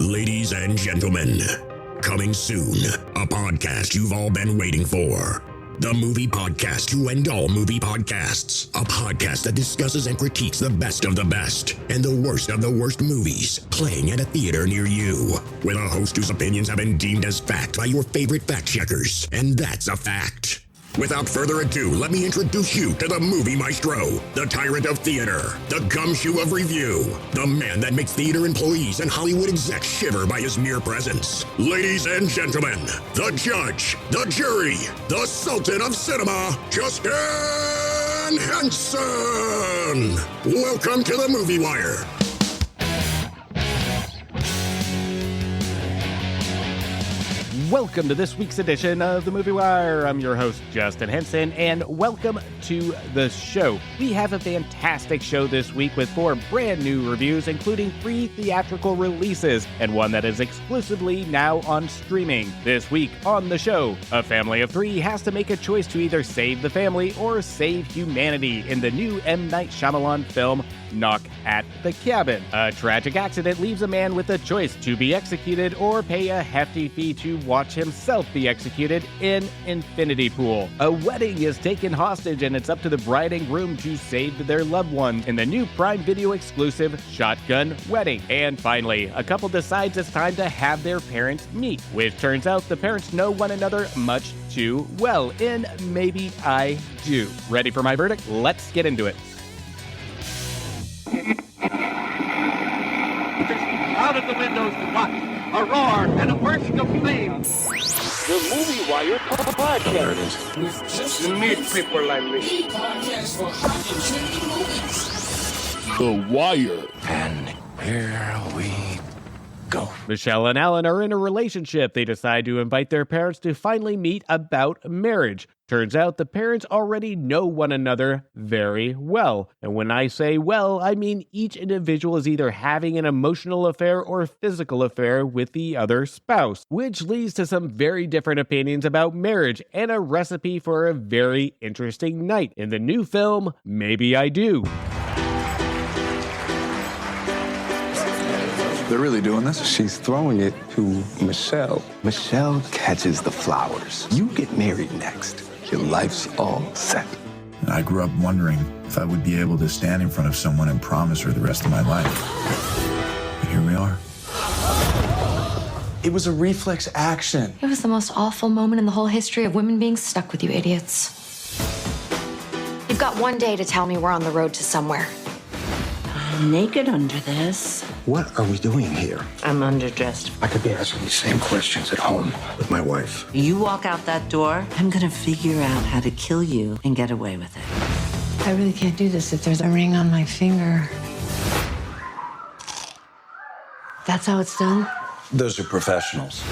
Ladies and gentlemen, coming soon, a podcast you've all been waiting for. The movie podcast to end all movie podcasts. A podcast that discusses and critiques the best of the best and the worst of the worst movies playing at a theater near you. With a host whose opinions have been deemed as fact by your favorite fact checkers. And that's a fact. Without further ado, let me introduce you to the movie maestro, the tyrant of theater, the gumshoe of review, the man that makes theater employees and Hollywood execs shiver by his mere presence. Ladies and gentlemen, the judge, the jury, the sultan of cinema, Justin Henson. Welcome to the Movie Wire. Welcome to this week's edition of the Movie Wire. I'm your host, Justin Henson, and welcome to the show. We have a fantastic show this week with 4 brand new reviews, including 3 theatrical releases and one that is exclusively now on streaming. This week on the show, a family of 3 has to make a choice to either save the family or save humanity in the new M. Night Shyamalan film, Knock at the Cabin. A tragic accident leaves a man with a choice to be executed or pay a hefty fee to watch himself be executed in Infinity Pool. A wedding is taken hostage and it's up to the bride and groom to save their loved one in the new Prime Video exclusive Shotgun Wedding. And finally, a couple decides it's time to have their parents meet, which turns out the parents know one another much too well in Maybe I Do. Ready for my verdict? Let's get into it. Out of the windows to watch, a roar and a bursting of flame. The Movie Wire podcast. There it is. We just need people like me. Podcast for hot and trendy movies. The Wire. And here we go. Michelle and Alan are in a relationship. They decide to invite their parents to finally meet about marriage. Turns out the parents already know one another very well. And when I say well, I mean each individual is either having an emotional affair or physical affair with the other spouse, which leads to some very different opinions about marriage and a recipe for a very interesting night in the new film, Maybe I Do. They're really doing this? She's throwing it to Michelle. Michelle catches the flowers. You get married next. Your life's all set. I grew up wondering if I would be able to stand in front of someone and promise her the rest of my life. But here we are. It was a reflex action. It was the most awful moment in the whole history of women being stuck with you idiots. You've got one day to tell me we're on the road to somewhere. I'm naked under this. What are we doing here? I'm underdressed. I could be asking these same questions at home with my wife. You walk out that door, I'm gonna figure out how to kill you and get away with it. I really can't do this if there's a ring on my finger. That's how it's done? Those are professionals.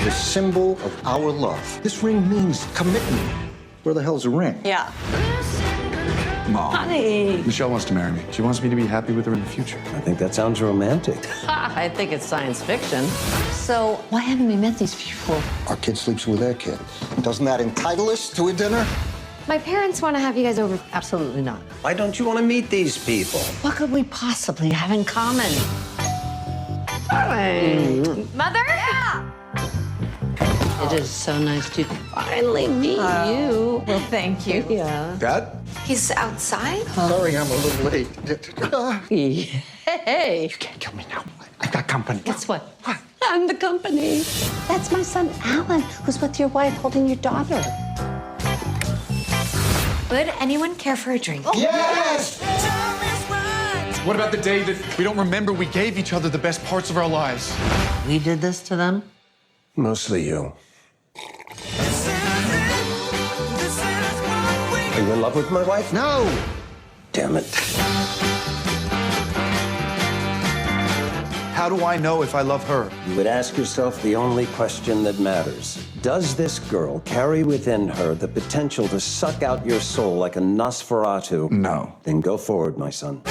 The symbol of our love. This ring means commitment. Where the hell's a ring? Yeah. Mom. Honey. Michelle wants to marry me. She wants me to be happy with her in the future. I think that sounds romantic. I think it's science fiction. So, why haven't we met these people? Our kid sleeps with their kid. Doesn't that entitle us to a dinner? My parents want to have you guys over. Absolutely not. Why don't you want to meet these people? What could we possibly have in common? Mother? Yeah! It is so nice to finally meet you. Well, thank you. Yeah. Dad? He's outside? Sorry, I'm a little late. Hey. You can't kill me now. I've got company. Guess what? I'm the company. That's my son, Alan, who's with your wife holding your daughter. Would anyone care for a drink? Yes! What about the day that we don't remember we gave each other the best parts of our lives? We did this to them? Mostly you. Are you in love with my wife? No! Damn it. How do I know if I love her? You would ask yourself the only question that matters. Does this girl carry within her the potential to suck out your soul like a Nosferatu? No. Then go forward, my son.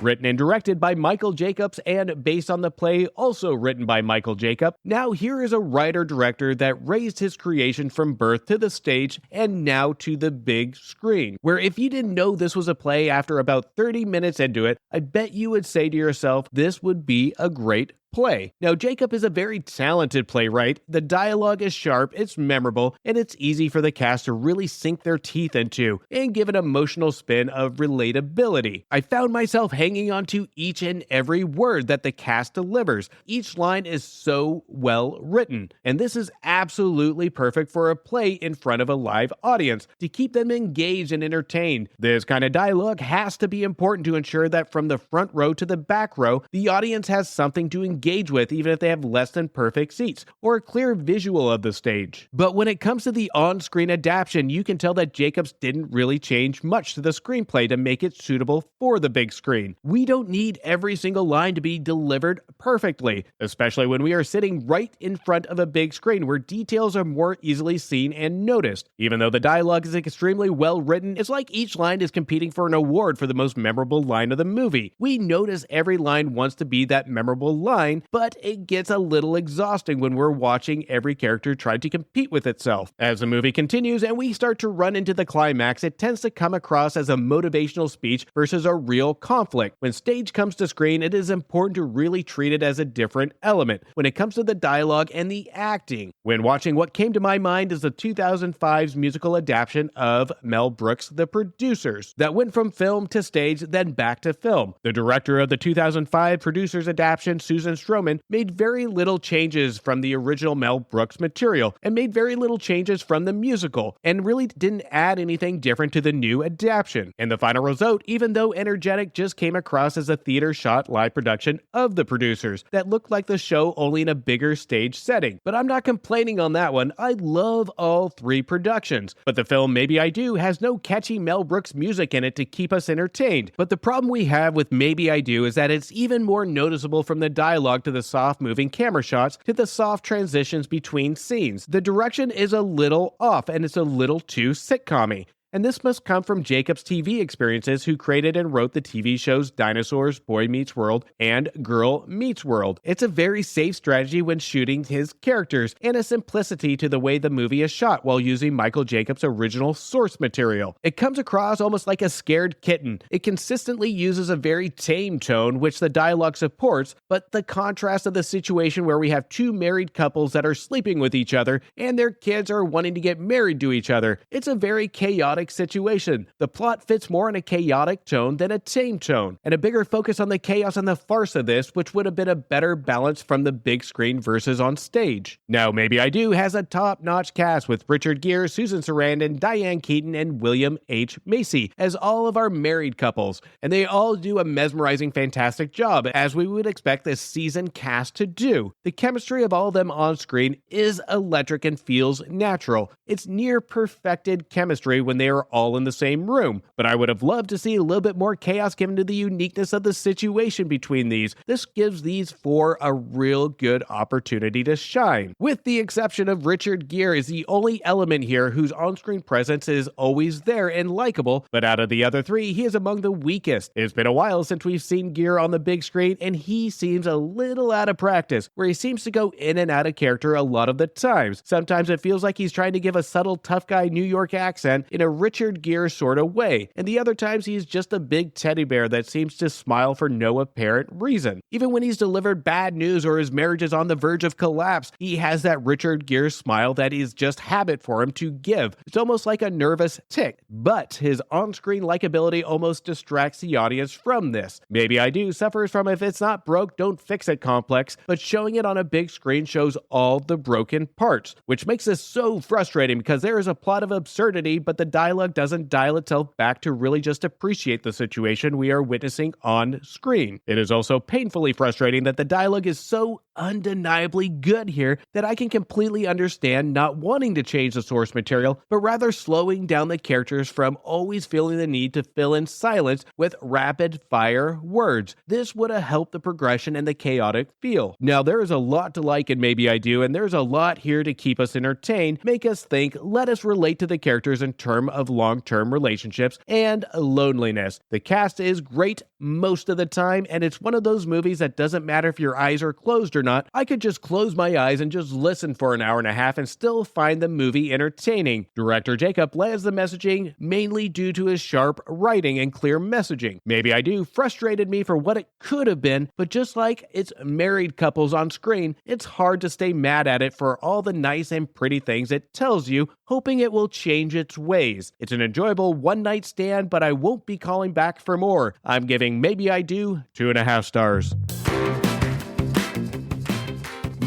Written and directed by Michael Jacobs and based on the play also written by Michael Jacobs, now here is a writer-director that raised his creation from birth to the stage and now to the big screen, where if you didn't know this was a play after about 30 minutes into it, I bet you would say to yourself, this would be a great play. Now, Jacob is a very talented playwright. The dialogue is sharp, it's memorable, and it's easy for the cast to really sink their teeth into and give an emotional spin of relatability. I found myself hanging on to each and every word that the cast delivers. Each line is so well written, and this is absolutely perfect for a play in front of a live audience to keep them engaged and entertained. This kind of dialogue has to be important to ensure that from the front row to the back row, the audience has something to engage with, even if they have less than perfect seats or a clear visual of the stage. But when it comes to the on-screen adaptation, you can tell that Jacobs didn't really change much to the screenplay to make it suitable for the big screen. We don't need every single line to be delivered perfectly, especially when we are sitting right in front of a big screen where details are more easily seen and noticed. Even though the dialogue is extremely well written, it's like each line is competing for an award for the most memorable line of the movie. We notice every line wants to be that memorable line, but it gets a little exhausting when we're watching every character try to compete with itself. As the movie continues and we start to run into the climax, it tends to come across as a motivational speech versus a real conflict. When stage comes to screen, it is important to really treat it as a different element when it comes to the dialogue and the acting. When watching, what came to my mind is the 2005's musical adaptation of Mel Brooks' The Producers that went from film to stage, then back to film. The director of the 2005 Producers adaptation, Susan Stroman, made very little changes from the original Mel Brooks material and made very little changes from the musical and really didn't add anything different to the new adaptation. And the final result, even though energetic, just came across as a theater shot live production of The Producers that looked like the show only in a bigger stage setting. But I'm not complaining on that one. I love all three productions. But the film Maybe I Do has no catchy Mel Brooks music in it to keep us entertained. But the problem we have with Maybe I Do is that it's even more noticeable from the dialogue to the soft moving camera shots to the soft transitions between scenes. The direction is a little off and it's a little too sitcom-y. And this must come from Jacobs' TV experiences, who created and wrote the TV shows Dinosaurs, Boy Meets World, and Girl Meets World. It's a very safe strategy when shooting his characters, and a simplicity to the way the movie is shot while using Michael Jacobs' original source material. It comes across almost like a scared kitten. It consistently uses a very tame tone, which the dialogue supports, but the contrast of the situation where we have two married couples that are sleeping with each other, and their kids are wanting to get married to each other. It's a very chaotic situation. The plot fits more in a chaotic tone than a tame tone, and a bigger focus on the chaos and the farce of this, which would have been a better balance from the big screen versus on stage. Now, Maybe I Do has a top-notch cast with Richard Gere, Susan Sarandon, Diane Keaton, and William H. Macy as all of our married couples, and they all do a mesmerizing, fantastic job, as we would expect this seasoned cast to do. The chemistry of all of them on screen is electric and feels natural. It's near perfected chemistry when they are all in the same room, but I would have loved to see a little bit more chaos given to the uniqueness of the situation between these. This gives these four a real good opportunity to shine. With the exception of Richard Gere is the only element here whose on-screen presence is always there and likable, but out of the other three, he is among the weakest. It's been a while since we've seen Gere on the big screen, and he seems a little out of practice, where he seems to go in and out of character a lot of the times. Sometimes it feels like he's trying to give a subtle tough guy New York accent in a Richard Gere sort of way, and the other times he's just a big teddy bear that seems to smile for no apparent reason. Even when he's delivered bad news or his marriage is on the verge of collapse, he has that Richard Gere smile that is just habit for him to give. It's almost like a nervous tick, but his on-screen likability almost distracts the audience from this. Maybe I Do suffers from if it's not broke, don't fix it complex, but showing it on a big screen shows all the broken parts, which makes this so frustrating because there is a plot of absurdity, but the dialogue doesn't dial itself back to really just appreciate the situation we are witnessing on screen. It is also painfully frustrating that the dialogue is so undeniably good here that I can completely understand not wanting to change the source material, but rather slowing down the characters from always feeling the need to fill in silence with rapid-fire words. This would have helped the progression and the chaotic feel. Now, there is a lot to like in Maybe I Do, and there's a lot here to keep us entertained, make us think, let us relate to the characters in terms of long-term relationships and loneliness. The cast is great, most of the time, and it's one of those movies that doesn't matter if your eyes are closed or not. I could just close my eyes and just listen for an hour and a half and still find the movie entertaining. Director Jacob lands the messaging mainly due to his sharp writing and clear messaging. Maybe I do frustrated me for what it could have been, but just like it's married couples on screen, it's hard to stay mad at it for all the nice and pretty things it tells you, hoping it will change its ways. It's an enjoyable one-night stand, but I won't be calling back for more. I'm giving Maybe I Do 2.5 stars.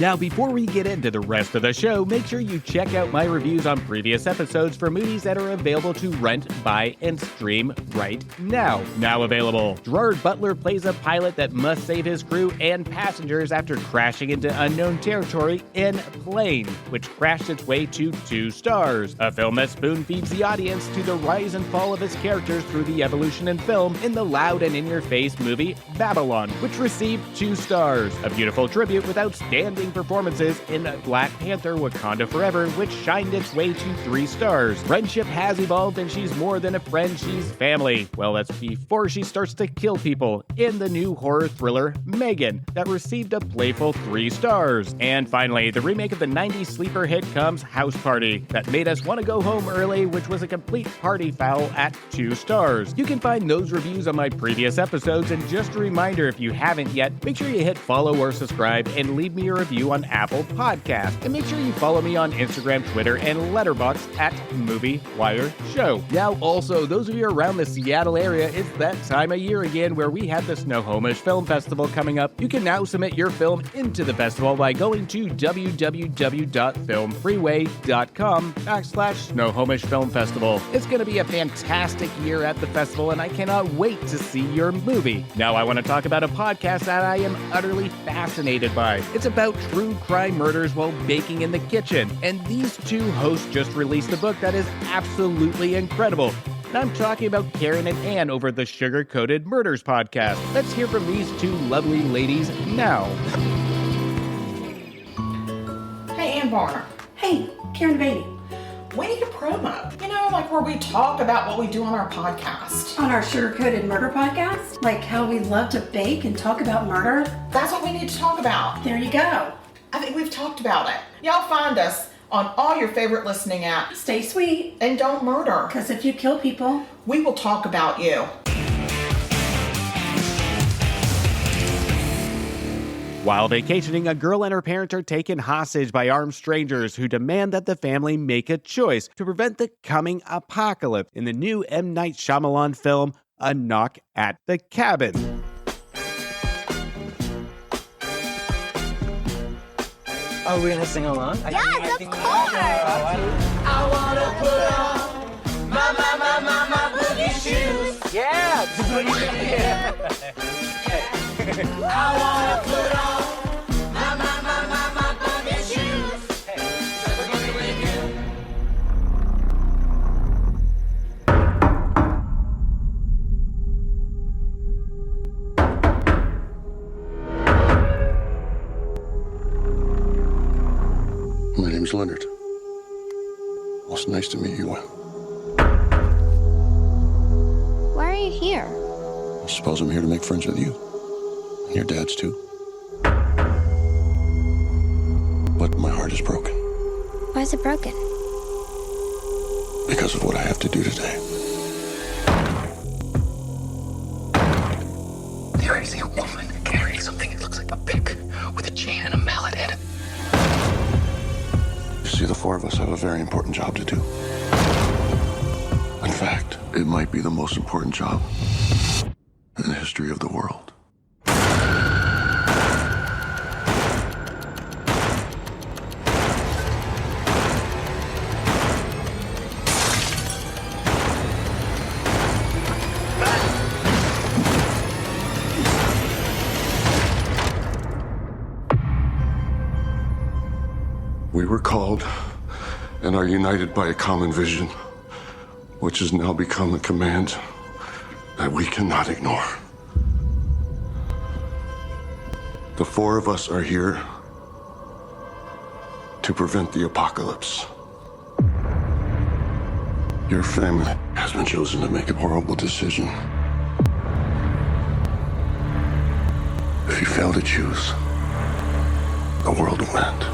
Now, before we get into the rest of the show, make sure you check out my reviews on previous episodes for movies that are available to rent, buy, and stream right now. Now available. Gerard Butler plays a pilot that must save his crew and passengers after crashing into unknown territory in plane, which crashed its way to 2 stars. A film that spoon-feeds the audience to the rise and fall of its characters through the evolution in film in the loud and in-your-face movie Babylon, which received 2 stars. A beautiful tribute with outstanding performances in Black Panther Wakanda Forever, which shined its way to 3 stars. Friendship has evolved and she's more than a friend, she's family. Well, that's before she starts to kill people in the new horror thriller Megan, that received a playful 3 stars. And finally, the remake of the 90s sleeper hit comes House Party, that made us want to go home early, which was a complete party foul at 2 stars. You can find those reviews on my previous episodes, and just a reminder, if you haven't yet, make sure you hit follow or subscribe and leave me a review on Apple Podcasts. And make sure you follow me on Instagram, Twitter, and Letterboxd at Movie Wire Show. Now, also, those of you around the Seattle area, it's that time of year again where we have the Snohomish Film Festival coming up. You can now submit your film into the festival by going to www.filmfreeway.com/Snohomish Film Festival. It's going to be a fantastic year at the festival, and I cannot wait to see your movie. Now, I want to talk about a podcast that I am utterly fascinated by. It's about true crime murders while baking in the kitchen, and these 2 hosts just released a book that is absolutely incredible. And I'm talking about Karen and Ann over the Sugar Coated Murders podcast. Let's hear from these 2 lovely ladies now. Hey, Ann Varner. Hey, Karen Beatty. We need a promo. You know, like where we talk about what we do on our podcast. On our sugar-coated murder podcast? Like how we love to bake and talk about murder? That's what we need to talk about. There you go. I think we've talked about it. Y'all find us on all your favorite listening apps. Stay sweet. And don't murder. Because if you kill people, we will talk about you. While vacationing, a girl and her parents are taken hostage by armed strangers who demand that the family make a choice to prevent the coming apocalypse in the new M. Night Shyamalan film, A Knock at the Cabin. Are we gonna sing along? Yes, of course! I wanna put on my boogie shoes. Yeah, this is what you I wanna put on my boogie shoes. Hey, that's what we're gonna do. My name's Leonard. Well, it's nice to meet you. Why are you here? I suppose I'm here to make friends with you. And your dad's too. But my heart is broken. Why is it broken? Because of what I have to do today. There I see a woman carrying something that looks like a pick with a chain and a mallet in it. You see, the 4 of us have a very important job to do. In fact, it might be the most important job in the history of the world. We were called and are united by a common vision, which has now become a command that we cannot ignore. The 4 of us are here to prevent the apocalypse. Your family has been chosen to make a horrible decision. If you fail to choose, the world will end.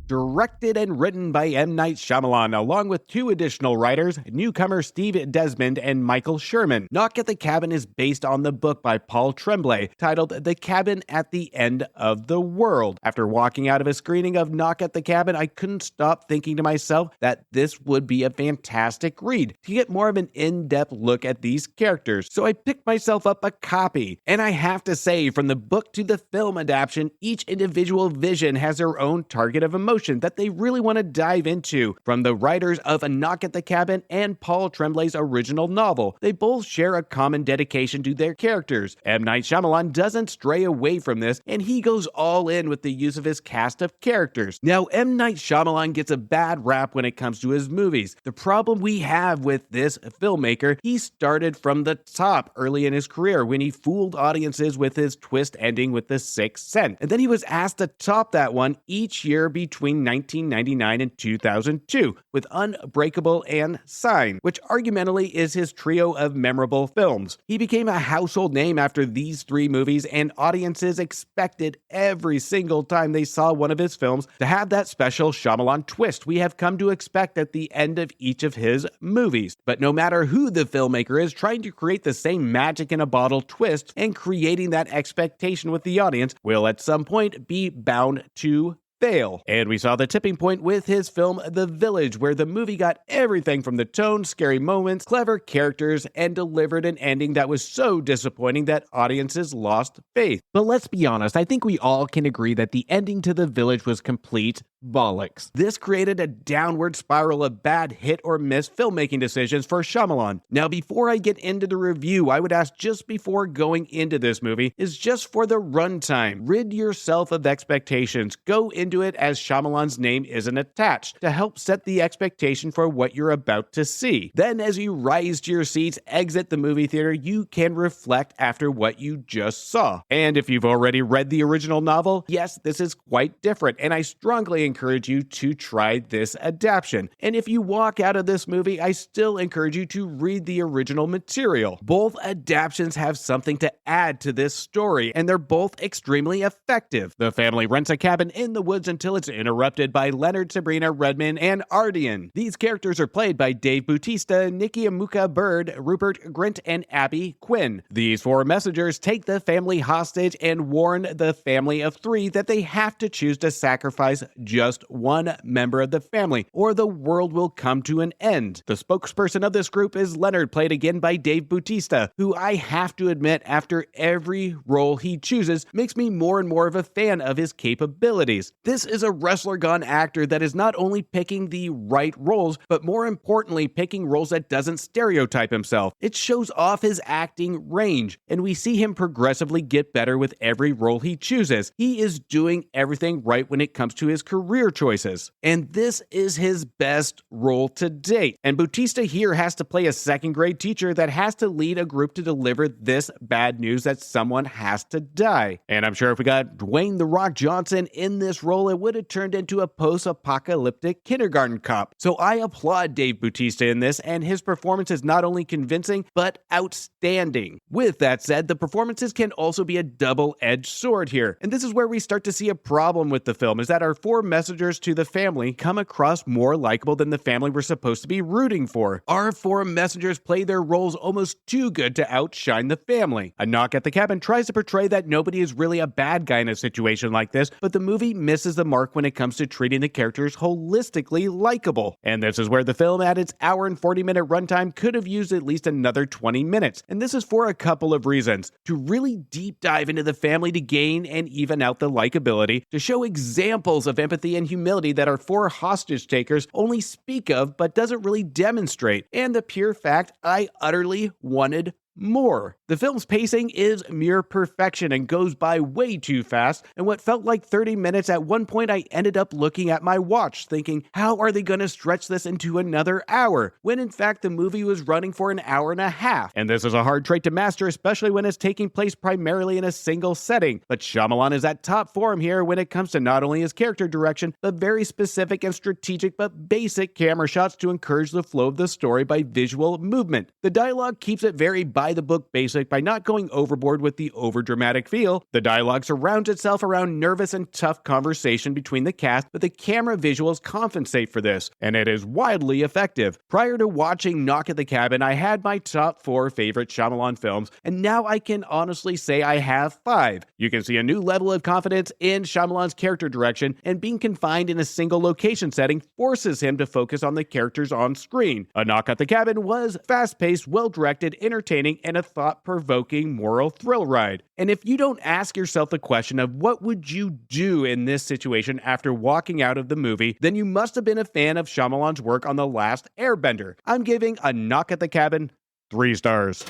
Directed and written by M. Night Shyamalan, along with two additional writers, newcomer Steve Desmond and Michael Sherman. Knock at the Cabin is based on the book by Paul Tremblay, titled The Cabin at the End of the World. After walking out of a screening of Knock at the Cabin, I couldn't stop thinking to myself that this would be a fantastic read to get more of an in-depth look at these characters. So I picked myself up a copy. And I have to say, from the book to the film adaptation, each individual vision has their own target of emotion that they really want to dive into. From the writers of A Knock at the Cabin and Paul Tremblay's original novel, they both share a common dedication to their characters. M. Night Shyamalan doesn't stray away from this, and he goes all in with the use of his cast of characters. Now, M. Night Shyamalan gets a bad rap when it comes to his movies. The problem we have with this filmmaker, he started from the top early in his career when he fooled audiences with his twist ending with The Sixth Sense. And then he was asked to top that one each year between 1999 and 2002 with Unbreakable and Sign, which argumentally is his trio of memorable films. He became a household name after these three movies, and audiences expected every single time they saw one of his films to have that special Shyamalan twist we have come to expect at the end of each of his movies. But no matter who the filmmaker is, trying to create the same magic in a bottle twist and creating that expectation with the audience will at some point be bound to fail. And we saw the tipping point with his film The Village, where the movie got everything from the tone, scary moments, clever characters, and delivered an ending that was so disappointing that audiences lost faith. But let's be honest, I think we all can agree that the ending to The Village was complete bollocks. This created a downward spiral of bad hit or miss filmmaking decisions for Shyamalan. Now, before I get into the review, I would ask just before going into this movie is just for the runtime. Rid yourself of expectations. Go into it as Shyamalan's name isn't attached to help set the expectation for what you're about to see. Then, as you rise to your seats, exit the movie theater, you can reflect after what you just saw. And if you've already read the original novel, yes, this is quite different, and I strongly encourage you to try this adaptation. And if you walk out of this movie, I still encourage you to read the original material. Both adaptations have something to add to this story, and they're both extremely effective. The family rents a cabin in the woods until it's interrupted by Leonard, Sabrina, Redmond, and Ardian. These characters are played by Dave Bautista, Nikki Amuka Bird, Rupert Grint, and Abby Quinn. These four messengers take the family hostage and warn the family of three that they have to choose to sacrifice just one member of the family, or the world will come to an end. The spokesperson of this group is Leonard, played again by Dave Bautista, who I have to admit, after every role he chooses, makes me more and more of a fan of his capabilities. This is a wrestler gone actor that is not only picking the right roles, but more importantly, picking roles that doesn't stereotype himself. It shows off his acting range, and we see him progressively get better with every role he chooses. He is doing everything right when it comes to his career choices, and this is his best role to date. And Bautista here has to play a second-grade teacher that has to lead a group to deliver this bad news that someone has to die. And I'm sure if we got Dwayne "The Rock" Johnson in this role, it would have turned into a post-apocalyptic kindergarten cop. So I applaud Dave Bautista in this, and his performance is not only convincing, but outstanding. With that said, the performances can also be a double-edged sword here, and this is where we start to see a problem with the film, is that our four messengers to the family come across more likable than the family we're supposed to be rooting for. Our four messengers play their roles almost too good to outshine the family. A Knock at the Cabin tries to portray that nobody is really a bad guy in a situation like this, but the movie misses the mark when it comes to treating the characters holistically likable. And this is where the film, at its hour and 40-minute runtime, could have used at least another 20 minutes. And this is for a couple of reasons. To really deep dive into the family to gain and even out the likability, to show examples of empathy and humility that our four hostage takers only speak of but doesn't really demonstrate, and the pure fact I utterly wanted more. The film's pacing is mere perfection and goes by way too fast, and what felt like 30 minutes at one point I ended up looking at my watch thinking, how are they going to stretch this into another hour? When in fact the movie was running for an hour and a half. And this is a hard trait to master, especially when it's taking place primarily in a single setting. But Shyamalan is at top form here when it comes to not only his character direction, but very specific and strategic but basic camera shots to encourage the flow of the story by visual movement. The dialogue keeps it very by the book basic by not going overboard with the overdramatic feel. The dialogue surrounds itself around nervous and tough conversation between the cast, but the camera visuals compensate for this, and it is wildly effective. Prior to watching Knock at the Cabin, I had my top 4 favorite Shyamalan films, and now I can honestly say I have 5. You can see a new level of confidence in Shyamalan's character direction, and being confined in a single location setting forces him to focus on the characters on screen. A Knock at the Cabin was fast-paced, well-directed, entertaining, and a thought-provoking moral thrill ride. And if you don't ask yourself the question of what would you do in this situation after walking out of the movie, then you must have been a fan of Shyamalan's work on The Last Airbender. I'm giving A Knock at the Cabin 3 stars.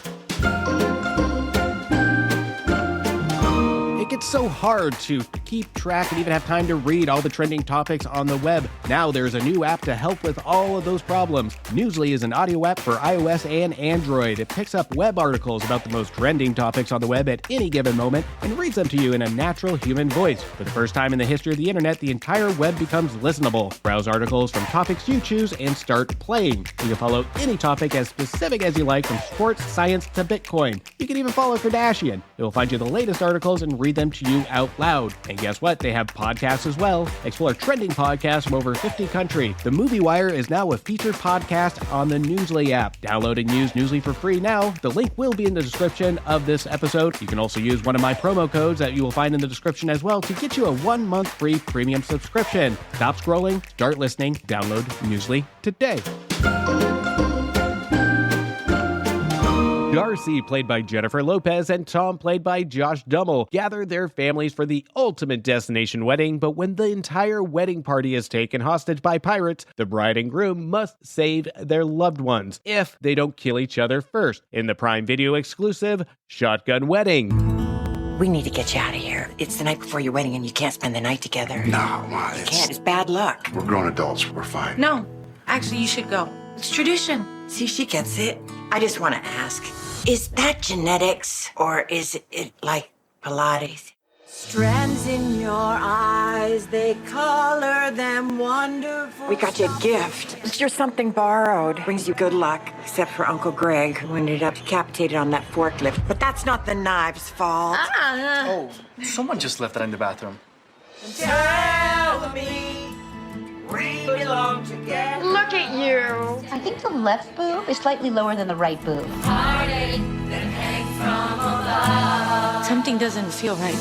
It's so hard to keep track and even have time to read all the trending topics on the web. Now there's a new app to help with all of those problems. Newsly is an audio app for iOS and Android. It picks up web articles about the most trending topics on the web at any given moment and reads them to you in a natural human voice. For the first time in the history of the internet, the entire web becomes listenable. Browse articles from topics you choose and start playing. You can follow any topic as specific as you like, from sports, science, to Bitcoin. You can even follow Kardashian. It will find you the latest articles and read them to you out loud. And guess what? They have podcasts as well. Explore trending podcasts from over 50 countries. The Movie Wire is now a featured podcast on the Newsly app. Download and use Newsly for free now. The link will be in the description of this episode. You can also use one of my promo codes that you will find in the description as well to get you a 1-month free premium subscription. Stop scrolling, start listening, download Newsly today. Darcy, played by Jennifer Lopez, and Tom, played by Josh Duhamel, gather their families for the ultimate destination wedding, but when the entire wedding party is taken hostage by pirates, the bride and groom must save their loved ones if they don't kill each other first. In the Prime Video exclusive, Shotgun Wedding. We need to get you out of here. It's the night before your wedding and you can't spend the night together. No, Ma, You can't. It's bad luck. We're grown adults. We're fine. No, actually, you should go. It's tradition. See, she gets it. I just want to ask, is that genetics or is it like Pilates? Strands in your eyes, they color them wonderful. We got you a gift. It's your something borrowed. Brings you good luck, except for Uncle Greg, who ended up decapitated on that forklift. But that's not the knives' fault. Oh, someone just left that in the bathroom. Tell me we belong together. Look at you. I think the left boob is slightly lower than the right boob. Something doesn't feel right.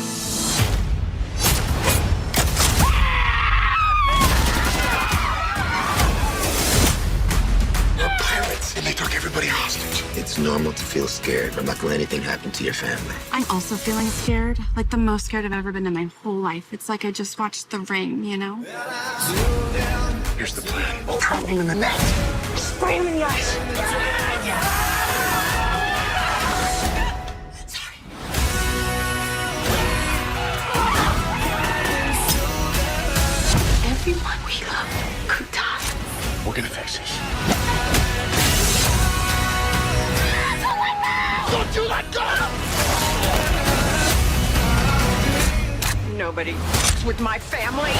We're pirates, and they took everybody hostage. It's normal to feel scared. I'm not going to let anything happen to your family. I'm also feeling scared, like the most scared I've ever been in my whole life. It's like I just watched The Ring, you know? Here's the plan. We'll throw him in the net. Spray him in the eyes. Everyone we love could die. We're gonna fix this. Don't you let go! Nobody with my family.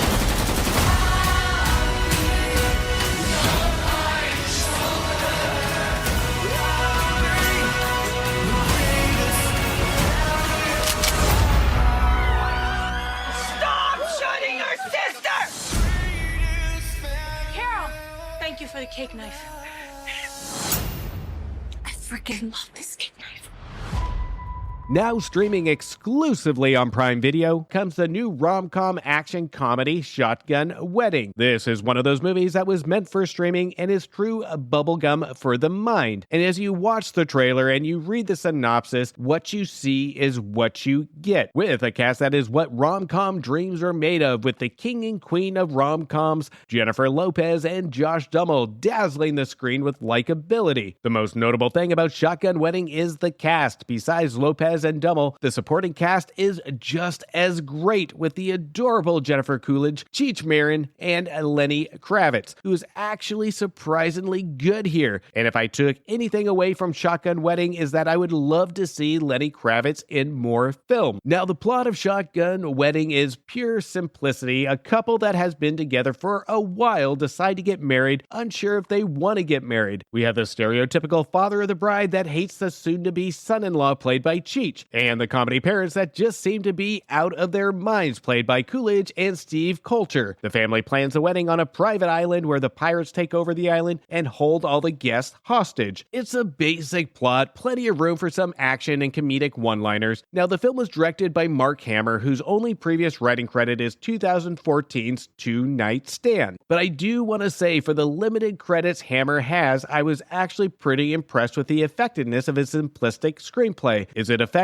Stop shooting your sister! Carol, thank you for the cake knife. I freaking love this cake knife. Now streaming exclusively on Prime Video comes the new rom-com action comedy Shotgun Wedding. This is one of those movies that was meant for streaming and is true bubblegum for the mind. And as you watch the trailer and you read the synopsis, what you see is what you get, with a cast that is what rom-com dreams are made of, with the king and queen of rom-coms, Jennifer Lopez and Josh Duhamel, dazzling the screen with likability. The most notable thing about Shotgun Wedding is the cast. Besides Lopez and Duhamel, the supporting cast is just as great, with the adorable Jennifer Coolidge, Cheech Marin, and Lenny Kravitz, who is actually surprisingly good here. And if I took anything away from Shotgun Wedding, is that I would love to see Lenny Kravitz in more film. Now, the plot of Shotgun Wedding is pure simplicity. A couple that has been together for a while decide to get married, unsure if they want to get married. We have the stereotypical father of the bride that hates the soon-to-be son-in-law, played by Cheech, and the comedy parents that just seem to be out of their minds, played by Coolidge and Steve Coulter. The family plans a wedding on a private island where the pirates take over the island and hold all the guests hostage. It's a basic plot, plenty of room for some action and comedic one-liners. Now, the film was directed by Mark Hamill, whose only previous writing credit is 2014's Two Night Stand. But I do want to say, for the limited credits Hammer has, I was actually pretty impressed with the effectiveness of his simplistic screenplay. Is it effective?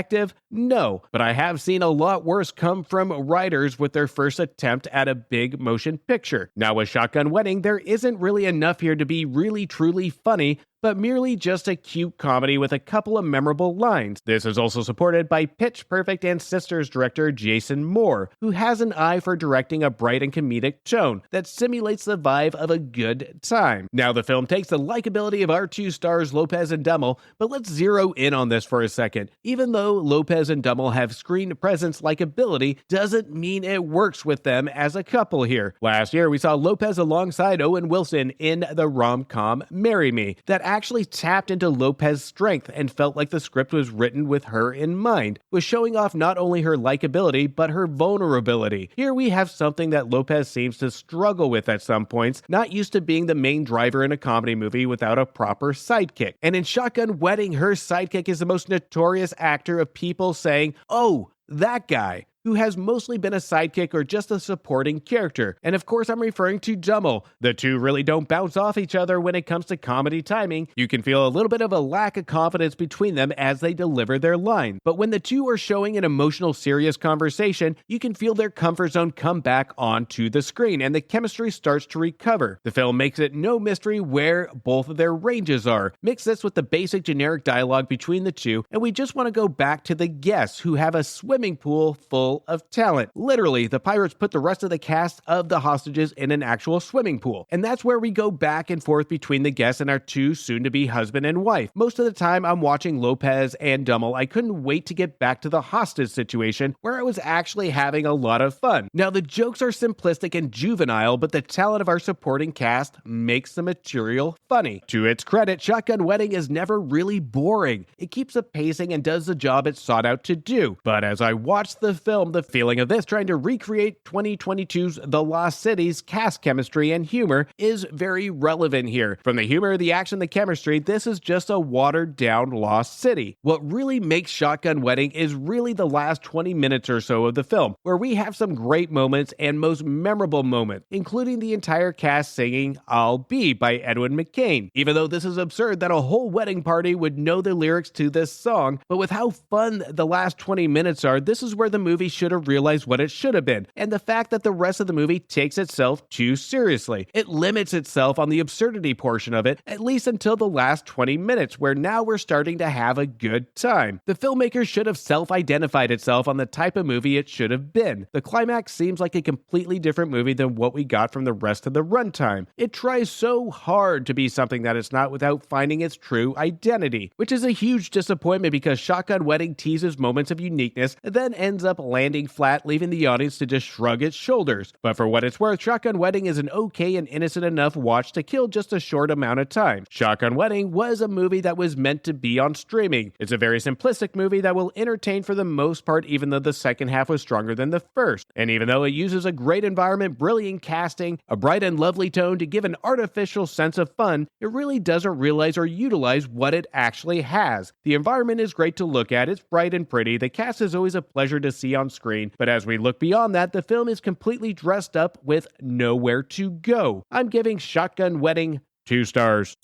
No, but I have seen a lot worse come from writers with their first attempt at a big motion picture. Now, with Shotgun Wedding, there isn't really enough here to be really truly funny, but merely just a cute comedy with a couple of memorable lines. This is also supported by Pitch Perfect and Sisters director Jason Moore, who has an eye for directing a bright and comedic tone that simulates the vibe of a good time. Now, the film takes the likability of our two stars, Lopez and Duhamel, but let's zero in on this for a second. Even though Lopez and Duhamel have screen presence likability, doesn't mean it works with them as a couple here. Last year, we saw Lopez alongside Owen Wilson in the rom-com Marry Me, that actually tapped into Lopez's strength and felt like the script was written with her in mind, was showing off not only her likability, but her vulnerability. Here we have something that Lopez seems to struggle with at some points, not used to being the main driver in a comedy movie without a proper sidekick. And in Shotgun Wedding, her sidekick is the most notorious actor of people saying, "Oh, that guy," who has mostly been a sidekick or just a supporting character. And of course, I'm referring to Duhamel. The two really don't bounce off each other when it comes to comedy timing. You can feel a little bit of a lack of confidence between them as they deliver their line. But when the two are showing an emotional, serious conversation, you can feel their comfort zone come back onto the screen, and the chemistry starts to recover. The film makes it no mystery where both of their ranges are. Mix this with the basic generic dialogue between the two, and we just want to go back to the guests, who have a swimming pool full of talent. Literally, the pirates put the rest of the cast of the hostages in an actual swimming pool. And that's where we go back and forth between the guests and our two soon-to-be husband and wife. Most of the time I'm watching Lopez and Duhamel, I couldn't wait to get back to the hostage situation, where I was actually having a lot of fun. Now, the jokes are simplistic and juvenile, but the talent of our supporting cast makes the material funny. To its credit, Shotgun Wedding is never really boring. It keeps the pacing and does the job it sought out to do. But as I watched the film, the feeling of this trying to recreate 2022's The Lost Cities cast chemistry and humor is very relevant here. From the humor, the action, the chemistry, this is just a watered down Lost City. What really makes Shotgun Wedding is really the last 20 minutes or so of the film, where we have some great moments and most memorable moments, including the entire cast singing I'll Be by Edwin McCain. Even though this is absurd that a whole wedding party would know the lyrics to this song, but with how fun the last 20 minutes are, this is where the movie should have realized what it should have been, and the fact that the rest of the movie takes itself too seriously. It limits itself on the absurdity portion of it, at least until the last 20 minutes, where now we're starting to have a good time. The filmmaker should have self-identified itself on the type of movie it should have been. The climax seems like a completely different movie than what we got from the rest of the runtime. It tries so hard to be something that it's not without finding its true identity, which is a huge disappointment because Shotgun Wedding teases moments of uniqueness and then ends up landing flat, leaving the audience to just shrug its shoulders. But for what it's worth, Shotgun Wedding is an okay and innocent enough watch to kill just a short amount of time. Shotgun Wedding was a movie that was meant to be on streaming. It's a very simplistic movie that will entertain for the most part, even though the second half was stronger than the first. And even though it uses a great environment, brilliant casting, a bright and lovely tone to give an artificial sense of fun, it really doesn't realize or utilize what it actually has. The environment is great to look at, it's bright and pretty, the cast is always a pleasure to see on screen, but as we look beyond that, the film is completely dressed up with nowhere to go. I'm giving Shotgun Wedding 2 stars.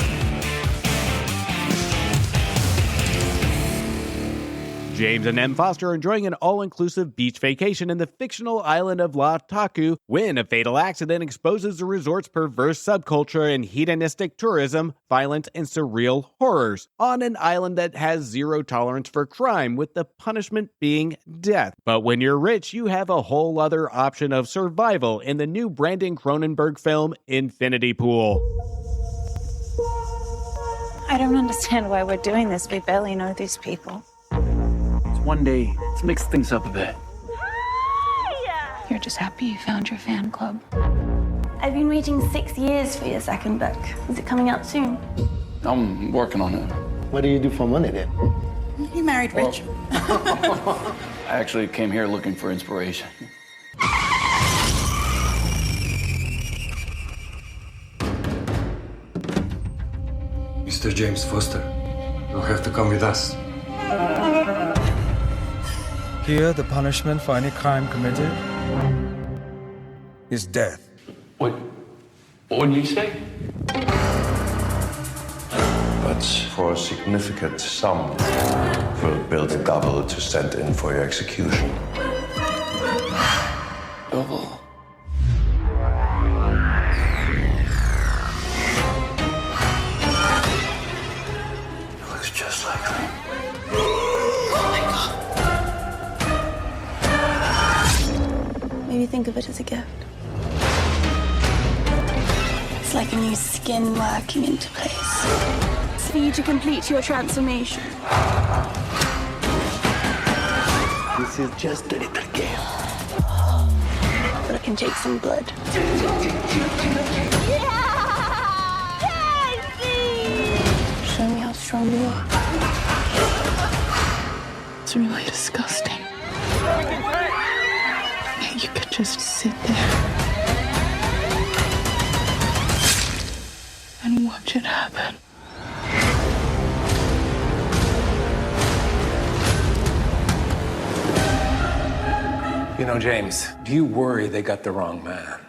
James and Em Foster are enjoying an all-inclusive beach vacation in the fictional island of La Taku when a fatal accident exposes the resort's perverse subculture and hedonistic tourism, violence, and surreal horrors on an island that has zero tolerance for crime, with the punishment being death. But when you're rich, you have a whole other option of survival in the new Brandon Cronenberg film, Infinity Pool. I don't understand why we're doing this. We barely know these people. One day, let's mix things up a bit. You're just happy you found your fan club. I've been waiting 6 years for your second book. Is it coming out soon? I'm working on it. What do you do for money then? You married rich. I actually came here looking for inspiration. Mr. James Foster, you'll have to come with us. Here, the punishment for any crime committed is death. What did you say? But for a significant sum, we'll build a double to send in for your execution. Double? Looks just like me. Maybe think of it as a gift. It's like a new skin working into place. For you to complete your transformation. This is just a little game. But it can take some blood. Show me how strong you are. It's really disgusting. You could just sit there and watch it happen. You know, James, do you worry they got the wrong man?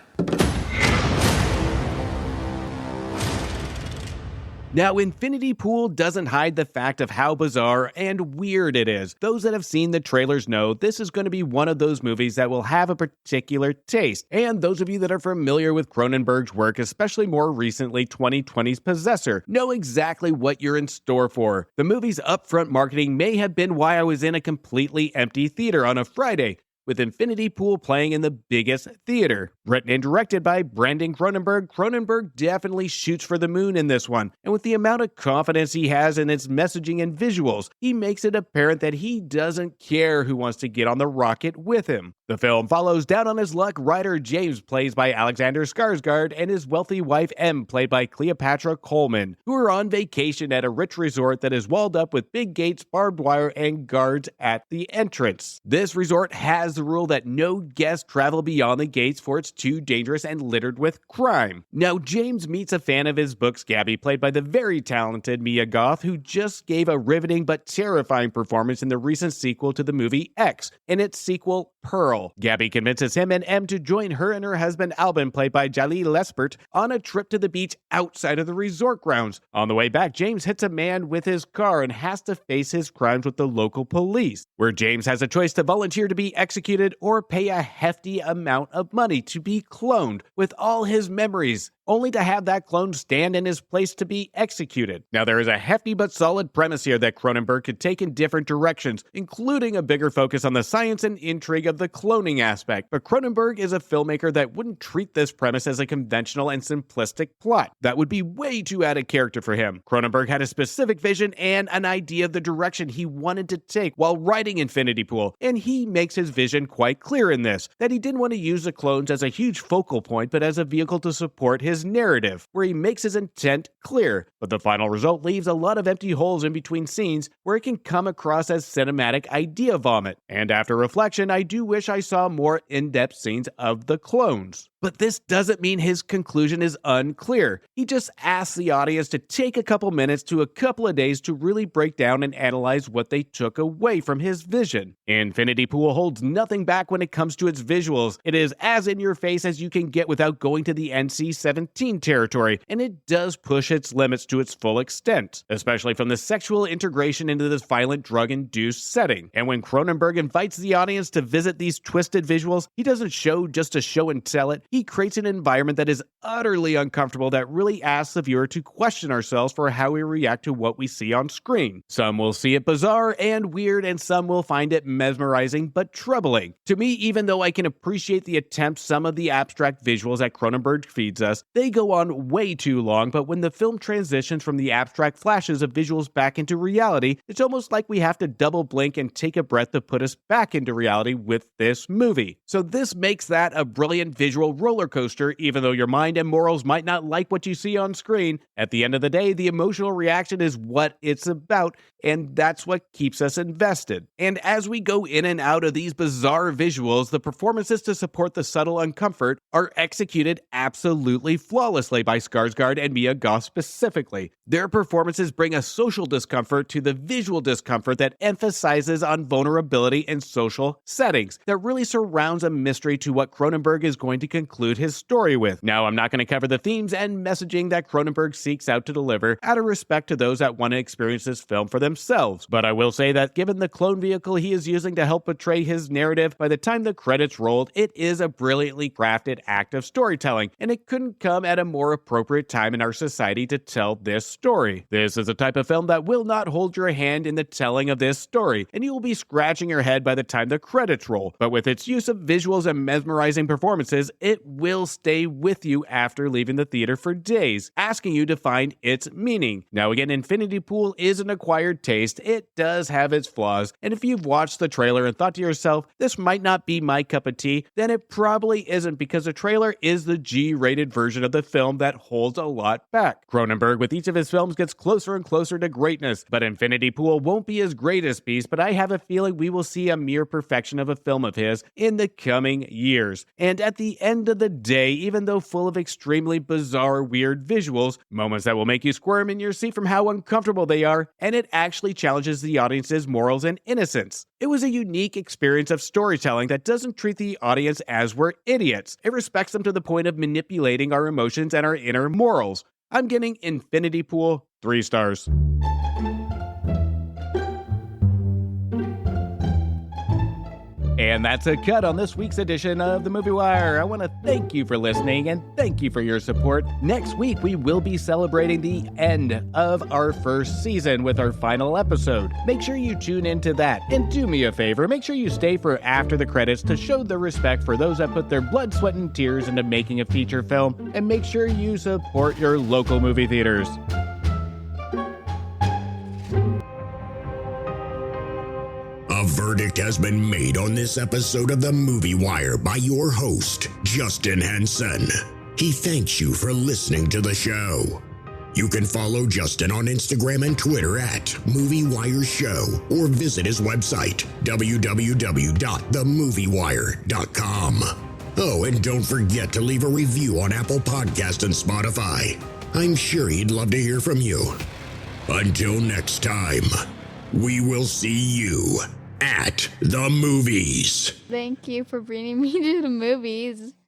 Now, Infinity Pool doesn't hide the fact of how bizarre and weird it is. Those that have seen the trailers know this is going to be one of those movies that will have a particular taste. And those of you that are familiar with Cronenberg's work, especially more recently 2020's Possessor, know exactly what you're in store for. The movie's upfront marketing may have been why I was in a completely empty theater on a Friday, with Infinity Pool playing in the biggest theater. Written and directed by Brandon Cronenberg, Cronenberg definitely shoots for the moon in this one, and with the amount of confidence he has in its messaging and visuals, he makes it apparent that he doesn't care who wants to get on the rocket with him. The film follows down on his luck writer James, played by Alexander Skarsgård, and his wealthy wife Em, played by Cleopatra Coleman, who are on vacation at a rich resort that is walled up with big gates, barbed wire, and guards at the entrance. This resort has the rule that no guests travel beyond the gates, for it's too dangerous and littered with crime. Now, James meets a fan of his books, Gabby, played by the very talented Mia Goth, who just gave a riveting but terrifying performance in the recent sequel to the movie X, and its sequel, Pearl. Gabby convinces him and Em to join her and her husband Albin, played by Jalil Lespert, on a trip to the beach outside of the resort grounds. On the way back, James hits a man with his car and has to face his crimes with the local police, where James has a choice to volunteer to be executed or pay a hefty amount of money to be cloned with all his memories only to have that clone stand in his place to be executed. Now, there is a hefty but solid premise here that Cronenberg could take in different directions, including a bigger focus on the science and intrigue of the cloning aspect. But Cronenberg is a filmmaker that wouldn't treat this premise as a conventional and simplistic plot. That would be way too out of character for him. Cronenberg had a specific vision and an idea of the direction he wanted to take while writing Infinity Pool, and he makes his vision quite clear in this, that he didn't want to use the clones as a huge focal point, but as a vehicle to support his narrative, where he makes his intent clear. But the final result leaves a lot of empty holes in between scenes where it can come across as cinematic idea vomit. And after reflection, I do wish I saw more in-depth scenes of the clones. But this doesn't mean his conclusion is unclear. He just asks the audience to take a couple minutes to a couple of days to really break down and analyze what they took away from his vision. Infinity Pool holds nothing back when it comes to its visuals. It is as in your face as you can get without going to the NC-17 territory, and it does push its limits to its full extent, especially from the sexual integration into this violent drug-induced setting. And when Cronenberg invites the audience to visit these twisted visuals, he doesn't show just to show and tell it. He creates an environment that is utterly uncomfortable that really asks the viewer to question ourselves for how we react to what we see on screen. Some will see it bizarre and weird, and some will find it mesmerizing but troubling. To me, even though I can appreciate the attempt some of the abstract visuals that Cronenberg feeds us, they go on way too long, but when the film transitions from the abstract flashes of visuals back into reality, it's almost like we have to double blink and take a breath to put us back into reality with this movie. So this makes that a brilliant visual roller coaster, even though your mind and morals might not like what you see on screen. At the end of the day, the emotional reaction is what it's about, and that's what keeps us invested. And as we go in and out of these bizarre visuals, the performances to support the subtle uncomfort are executed absolutely flawlessly by Skarsgård and Mia Goth specifically. Their performances bring a social discomfort to the visual discomfort that emphasizes on vulnerability in social settings, that really surrounds a mystery to what Cronenberg is going to conclude his story with. Now, I'm not going to cover the themes and messaging that Cronenberg seeks out to deliver out of respect to those that want to experience this film for themselves, but I will say that given the clone vehicle he is using to help portray his narrative, by the time the credits rolled, it is a brilliantly crafted act of storytelling, and it couldn't come at a more appropriate time in our society to tell this story. This is a type of film that will not hold your hand in the telling of this story, and you will be scratching your head by the time the credits roll, but with its use of visuals and mesmerizing performances, it will stay with you after leaving the theater for days, asking you to find its meaning. Now again, Infinity Pool is an acquired taste. It does have its flaws, and if you've watched the trailer and thought to yourself, this might not be my cup of tea, then it probably isn't, because the trailer is the G-rated version of the film that holds a lot back. Cronenberg, with each of his films, gets closer and closer to greatness, but Infinity Pool won't be his greatest piece, but I have a feeling we will see a mere perfection of a film of his in the coming years. And at the end of the day, even though full of extremely bizarre, weird visuals, moments that will make you squirm in your seat from how uncomfortable they are, and it actually challenges the audience's morals and innocence. It was a unique experience of storytelling that doesn't treat the audience as we're idiots. It respects them to the point of manipulating our emotions and our inner morals. I'm getting Infinity Pool 3 stars. And that's a cut on this week's edition of The Movie Wire. I want to thank you for listening and thank you for your support. Next week, we will be celebrating the end of our first season with our final episode. Make sure you tune into that. And do me a favor, make sure you stay for after the credits to show the respect for those that put their blood, sweat, and tears into making a feature film. And make sure you support your local movie theaters. A verdict has been made on this episode of The Movie Wire by your host, Justin Henson. He thanks you for listening to the show. You can follow Justin on Instagram and Twitter at Movie Wire Show, or visit his website, www.themoviewire.com. Oh, and don't forget to leave a review on Apple Podcasts and Spotify. I'm sure he'd love to hear from you. Until next time, we will see you at the movies. Thank you for bringing me to the movies.